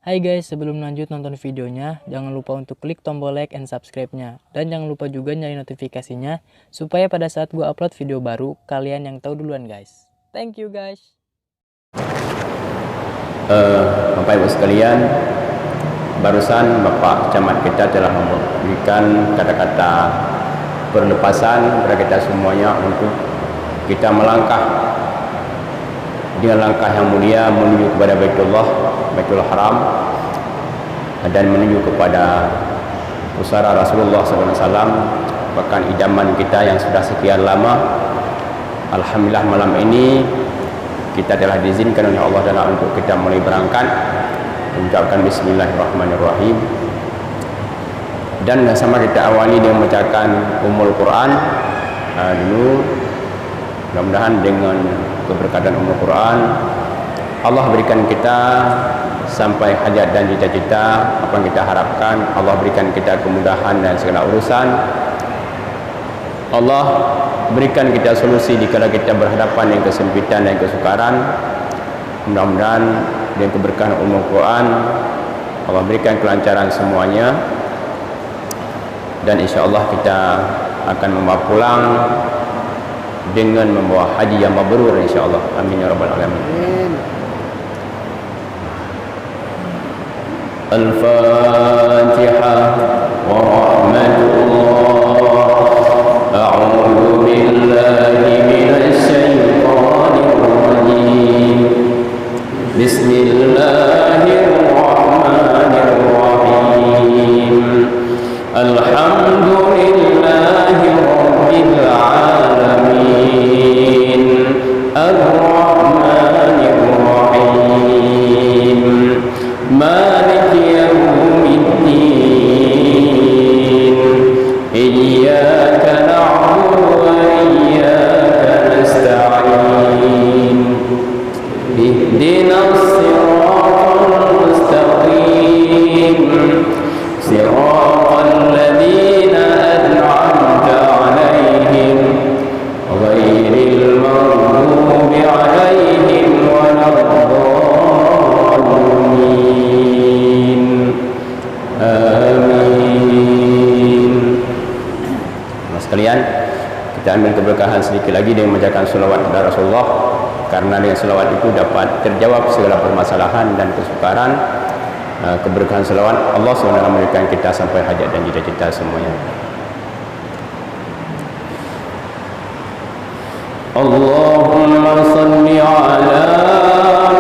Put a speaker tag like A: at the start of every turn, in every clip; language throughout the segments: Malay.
A: Hai guys, sebelum lanjut nonton videonya, jangan lupa untuk klik tombol like and subscribe-nya. Dan jangan lupa juga nyalain notifikasinya, supaya pada saat gue upload video baru, kalian yang tahu duluan guys. Thank you guys.
B: Bapak Ibu sekalian, barusan Bapak Camat kita telah memberikan kata-kata perlepasan kepada kita semuanya untuk kita melangkah dengan langkah yang mulia menuju kepada Baitul Haram dan menuju kepada pusara Rasulullah SAW, bahkan idaman kita yang sudah sekian lama. Alhamdulillah malam ini kita telah diizinkan oleh Allah Taala untuk kita mulai berangkat, mengucapkan Bismillahirrahmanirrahim, dan sama kita awali dengan membacakan Ummul Quran dulu. Mudah-mudahan dengan keberkatan Ummul Quran Allah berikan kita sampai hajat dan cita-cita apa yang kita harapkan. Allah berikan kita kemudahan dan segala urusan. Allah berikan kita solusi dikala kita berhadapan dengan kesempitan dan kesukaran. Mudah-mudahan dengan keberkahan Ummul Quran Allah berikan kelancaran semuanya, dan insya Allah kita akan membawa pulang dengan membawa haji yang mabrur insya Allah. Amin ya rabbal alamin. Al-Fatihah wa rahmatullah. A'udzu billahi minasy syaithanir rajim. Bismillahirrahmanirrahim. Alhamdulillahi rabbil alamin. Ar-Rahmanir Rahim. Maliki yaumiddin. Iyyaka na'budu wa iyyaka nasta'in. Ihdinas siratal mustaqim. Siratal ladzina an'amta 'alaihim ghairil maghdubi 'alaihim waladdallin. Amin. Sekalian, kita ambil keberkahan sedikit lagi dengan membacakan selawat kepada Rasulullah, karena dengan selawat itu dapat terjawab segala permasalahan dan kesukaran. Keberkahan selawat Allah SWT memberikan kita sampai hajat dan cita-cita semuanya. Allahumma salli ala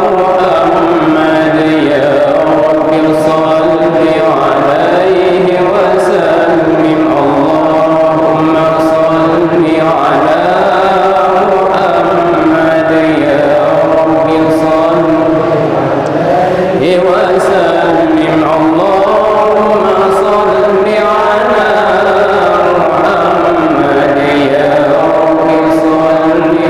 B: Muhammad ya Rabbi, salli alaihi wa sallim. Allahumma salli ala Muhammad ya Rabbi, salli wa sallim. Allahumma salli ala Muhammad ya Rabbi, salli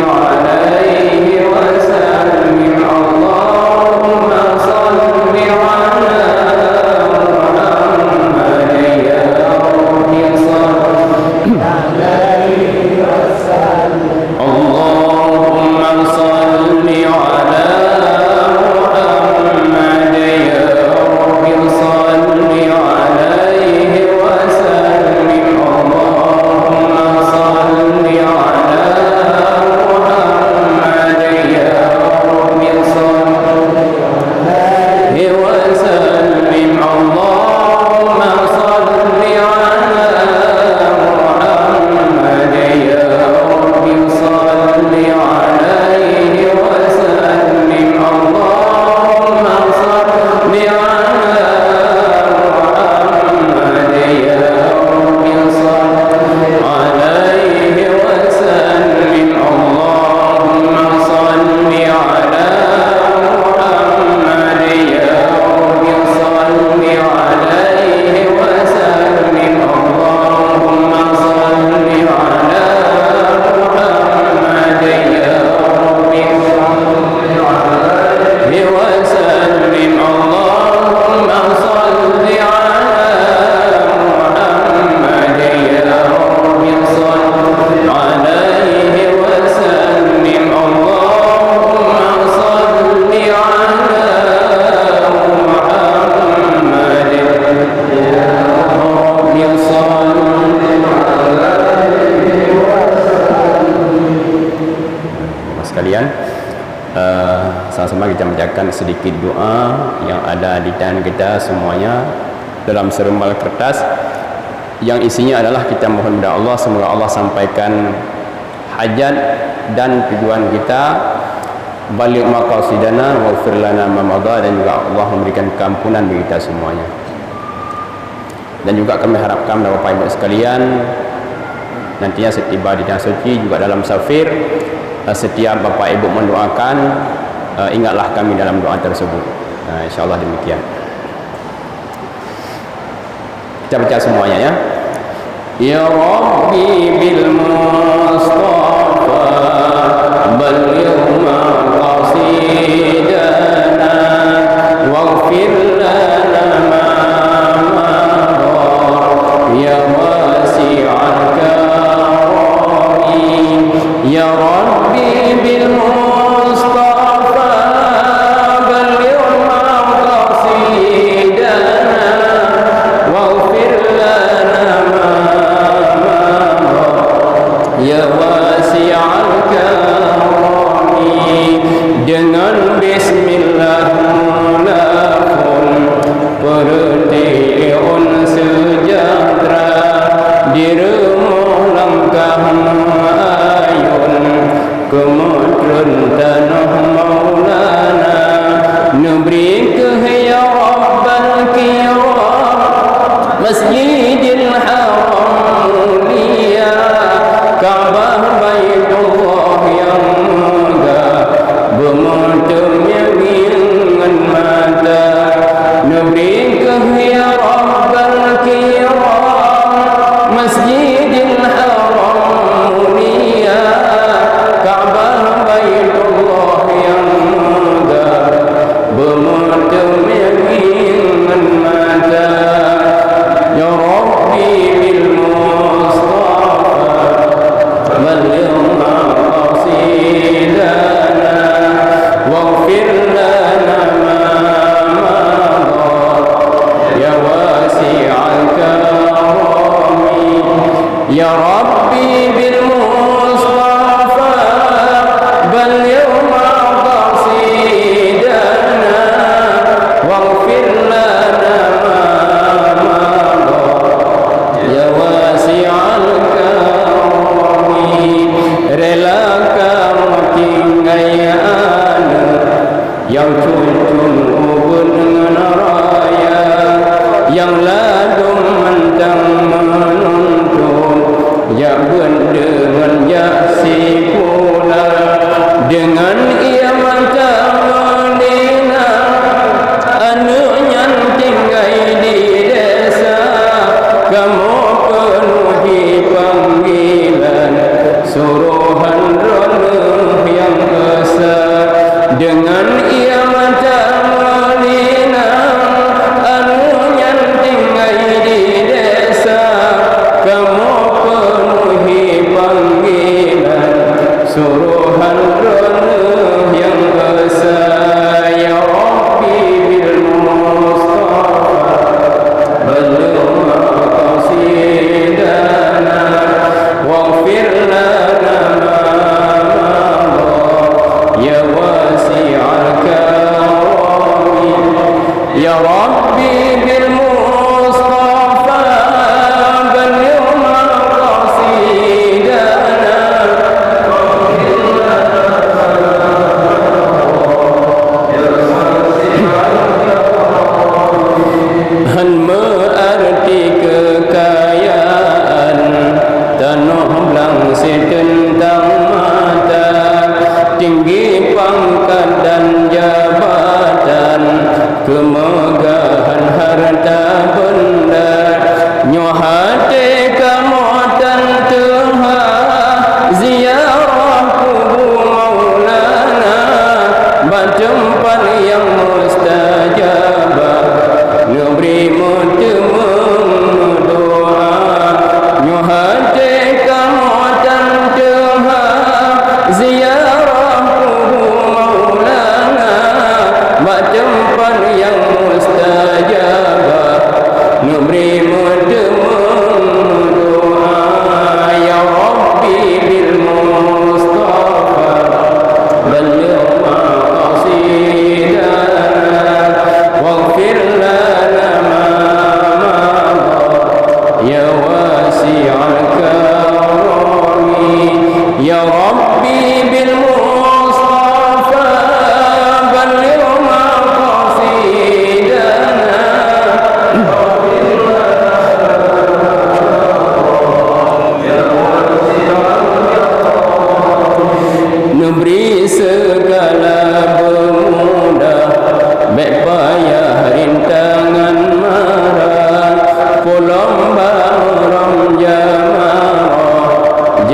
B: sekalian, sama-sama kita bacakan sedikit doa yang ada di tangan kita semuanya dalam seremal kertas, yang isinya adalah kita mohon kepada Allah semoga Allah sampaikan hajat dan tujuan kita, balik maqasidana waghfir lana ma madha, dan juga Allah memberikan keampunan bagi kita semuanya. Dan juga kami harapkan Bapak Ibu sekalian nantinya setiba di tanah suci juga dalam safir, setiap Bapak Ibu mendoakan, ingatlah kami dalam doa tersebut. InsyaAllah demikian. Kita baca semuanya ya. Ya Rabbi bil Mustafa balligh maqasidana waghfir lana ma madha ya wasi'al karim ya Rabbi bil Mustafa balligh maqasidana waghfir lana ma ya wasi'al karami, dengan bismillah mulakun pertiun sejahtera dirumuh langkah ayun kemudrun tanah maulana nubri ya rabbal kiram masjidil haram mulia Ka'bah Baitullah yang megah bermutumnya dengan mata nubrikah ya Rabbal Kiram Masjidil Haram mulia Ka'bah Baitullah yang megah bermutumnya dengan mata ya Rabbi bil Mustafa بلغ مقاصدنا واغفر لنا ما مضى يا واسع الكرم يا ربي بالمصطفى بلغ مقاصدنا واغفر لنا ما مضى يا واسع الكرم rela kamu tinggalkan yang tuntun ubun dengan raya yang ladung mentang menuntun ya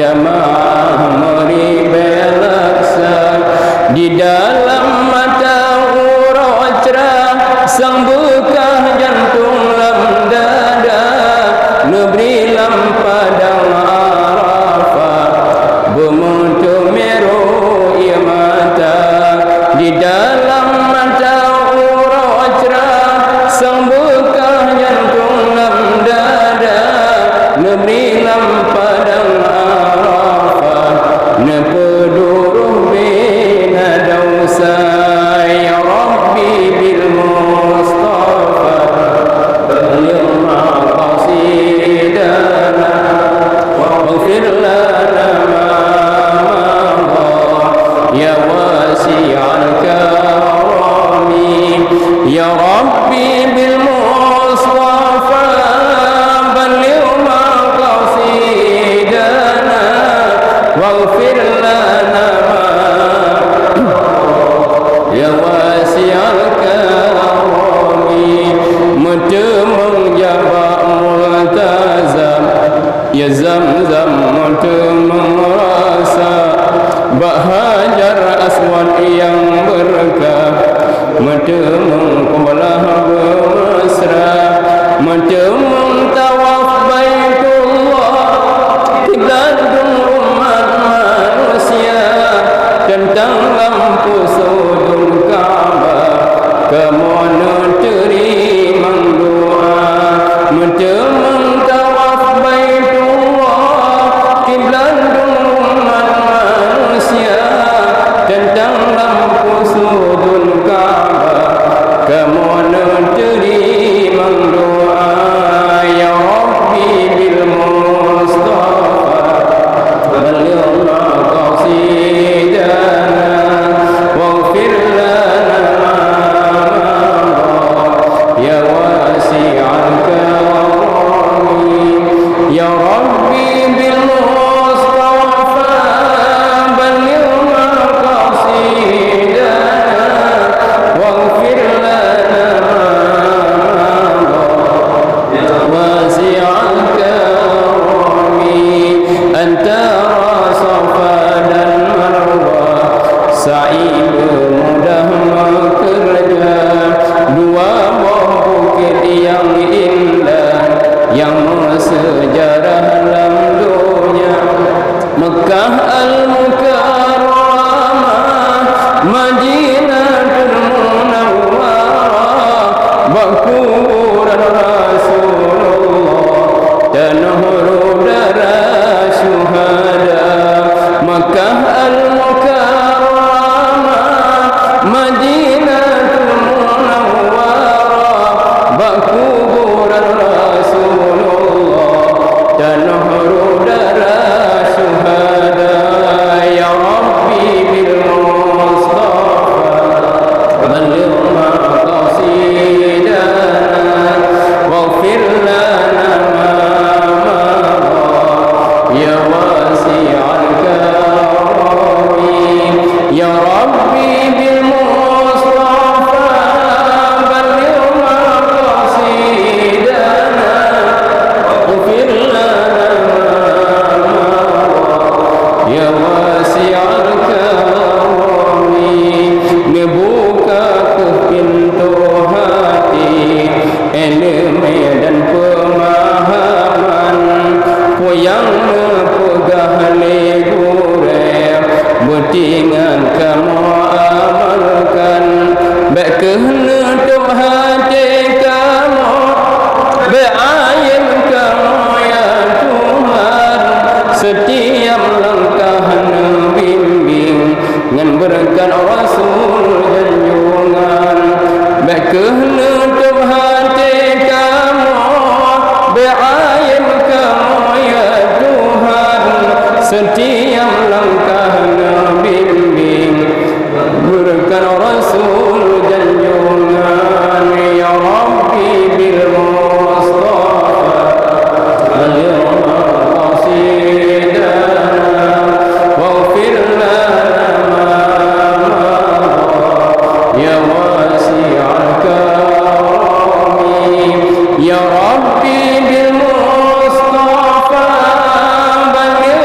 B: jamaah meribelaksa di dalam mata urut cerah sang bekah jantung lam dada negeri lam padang Arafah bermutu meru ia mata di dalam mata urut cerah sang bekah jantung lam dada negeri lam padang Arafah nepeduruh bina dausa ya Rabbi bil Mustafa balligh maqasidana waghfir lana ma madha ya wasi'al karami ya Rabbi bil Mustafa balligh maqasidana waghfir lana ya wasi'al karami mutemung jabak multazam ya zamzam mutemung rasa bahajar aswad yang berkah mutemung qiblah bermesra mutemung tawaf baitullah kiblat umat manusia tentang lampu sudut Ka'bah kemono terima doa mentemung tawaf baitullah kiblat umat manusia tentang lampu sudut Ka'bah kemono terima doa ya Rabbi bil Mustafa balligh maqasidana waghfir lana ma madha ya wasi'al karami ya Rabbi bil Mustafa balligh maqasidana waghfir lana ma madha ya wasi'al karami anta Safa dan Marwah sa'i mudah bekerja dua buah bukit yang indah yang bersejarah dalam dunia Mekah Al-Mukarramah Madinatul Munawwarah Bakuran Rasulullah tanah darah syuhada Makkah Al-Mukarramah Madinatul Munawwarah Bakuburan Rasulullah tanah darah syuhada ya Rabbi bil Mustafa balligh maqasidana waghfir lana ma madha ya wasi'al karami ya Rabbi bil Mustafa balligh maqasidana waghfir lana ma madha ya wasi'al karami ngebuka ke pintu hati ilmu dan pemahaman yang mepegah legure bertingan kamu amalkan baik kehendak hati kamu beayin kamu ya Tuhan setiap langkah bimbing dengan berkat Rasul junjungan baik kehendak hati kamu beayin kamu ya Tuhan setiap langkah bimbing berkat Rasul junjungan ya Rabbi bil Mustafa balligh maqasidana waghfir lana ma madha ya wasi'al karami ya Rabbi bil Mustafa balligh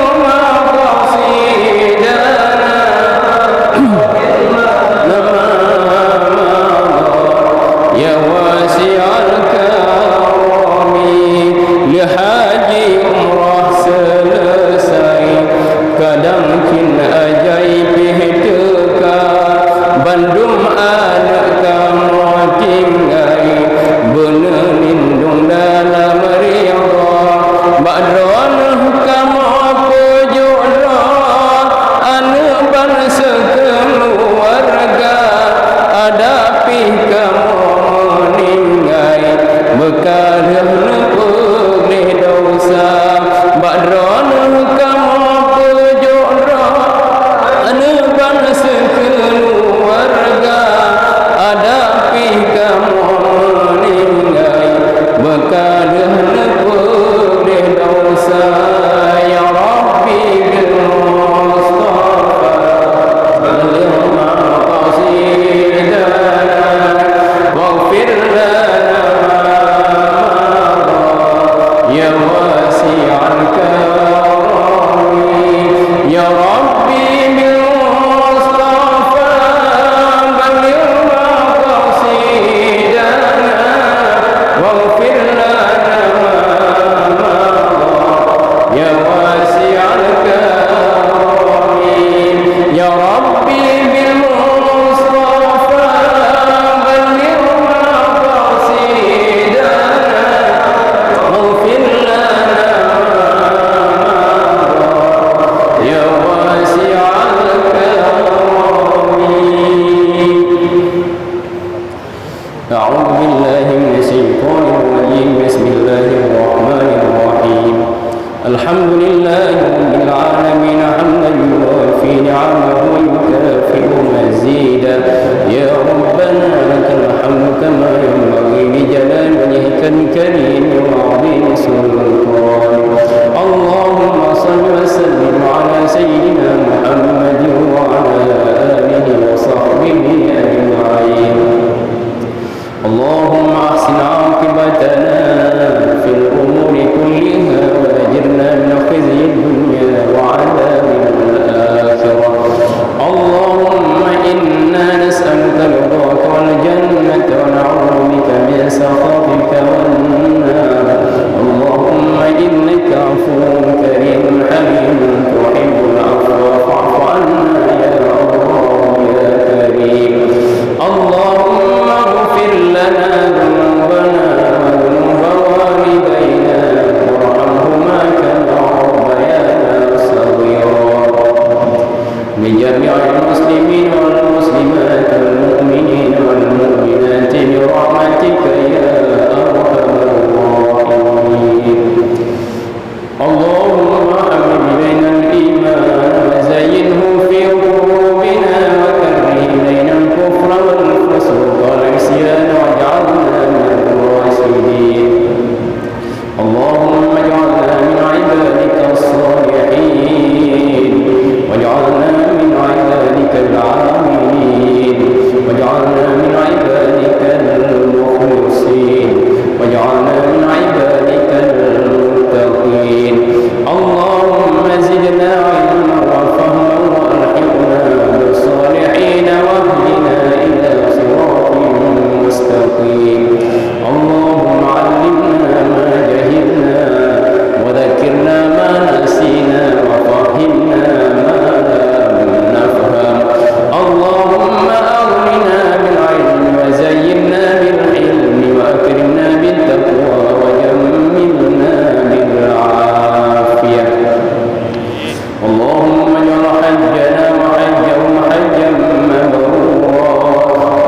B: اللهم اجعل حجنا وحجهم حجا مبرورا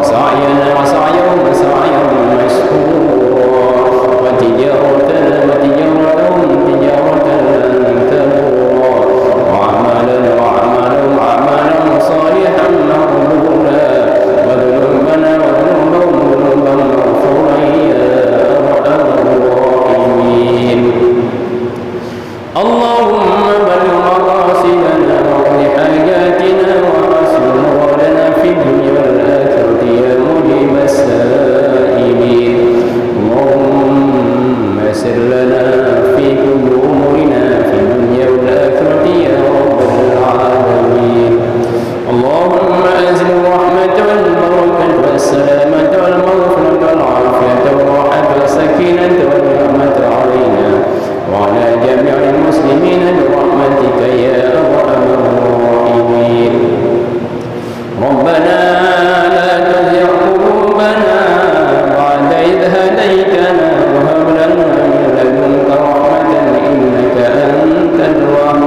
B: وسعينا وسعيهم سعيا مشكورا وتجارتنا وتجارتهم تجارة لن تبورا وعملا صالحا مقبولا وذنوبنا وذنوبهم ذنوبا مغفورا يا أرحم الراحمين اللهم بلغ مقاصدنا واقض حاجاتنا وحسن مرادنا في الدنيا والآخرة يا مجيب السائلين اللهم يسر لنا في كل أمورنا في الدنيا والآخرة يا رب العالمين اللهم أنزل الرحمة والبركة والسلامة والمغفرة والعافية والراحة والسكينة والنعمة علينا وعلى جميع المسلمين برحمتك يا أرحم الراحمين ربنا لا تزغ قلوبنا بعد إذ هديتنا وهب لنا من لدنك رحمة إنك أنت الوهاب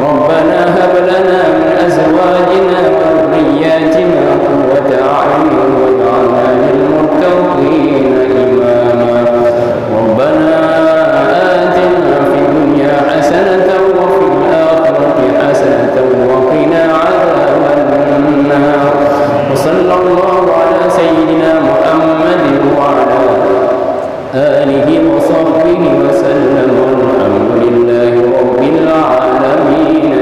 B: ربنا هب لنا من أزواجنا وذرياتنا قرة أعين واجعلنا للمتقين إماما ربنا آتنا في الدنيا حسنة وفي الآخرة حسنة وقنا عذاب النار وصلى الله على سيدنا محمد وعلى آله وصحبه وسلم والحمد لله رب العالمين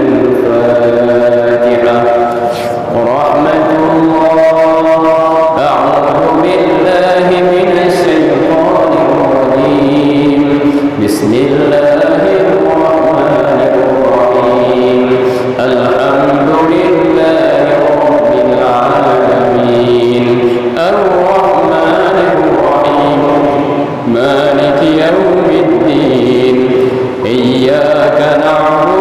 B: الفاتحة ورحمة الله أعوذ بالله من الشيطان الرجيم بسم الله الرحمن الرحيم الحمد لله رب العالمين الرحمن الرحيم مالك يوم الدين إياك نعبد